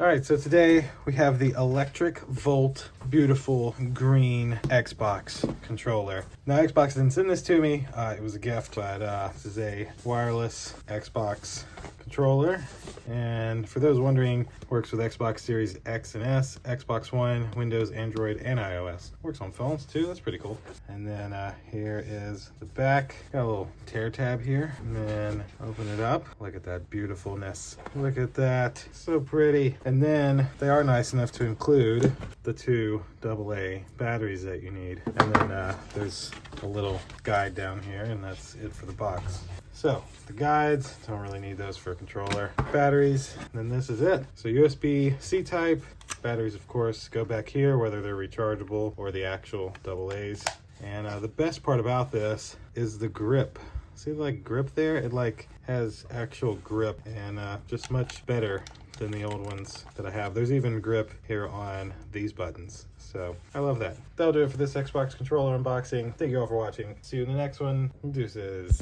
All right, so today we have the Electric Volt beautiful green Xbox controller. Now, Xbox didn't send this to me. It was a gift, but this is a wireless Xbox controller. And for those wondering, works with Xbox Series X and S, Xbox One, Windows, Android, and iOS. Works on phones too, that's pretty cool. And then here is the back. Got a little tear tab here. And then open it up. Look at that beautifulness. Look at that, so pretty. And then they are nice enough to include the two AA batteries that you need. And then there's a little guide down here, and that's it for the box. So the guides, don't really need those for a controller. Batteries, and then this is it. So USB-C type. Batteries, of course, go back here, whether they're rechargeable or the actual AA's. And the best part about this is the grip. See the grip there? It has actual grip and just much better than the old ones that I have. There's even grip here on these buttons. So I love that. That'll do it for this Xbox controller unboxing. Thank you all for watching. See you in the next one. Deuces.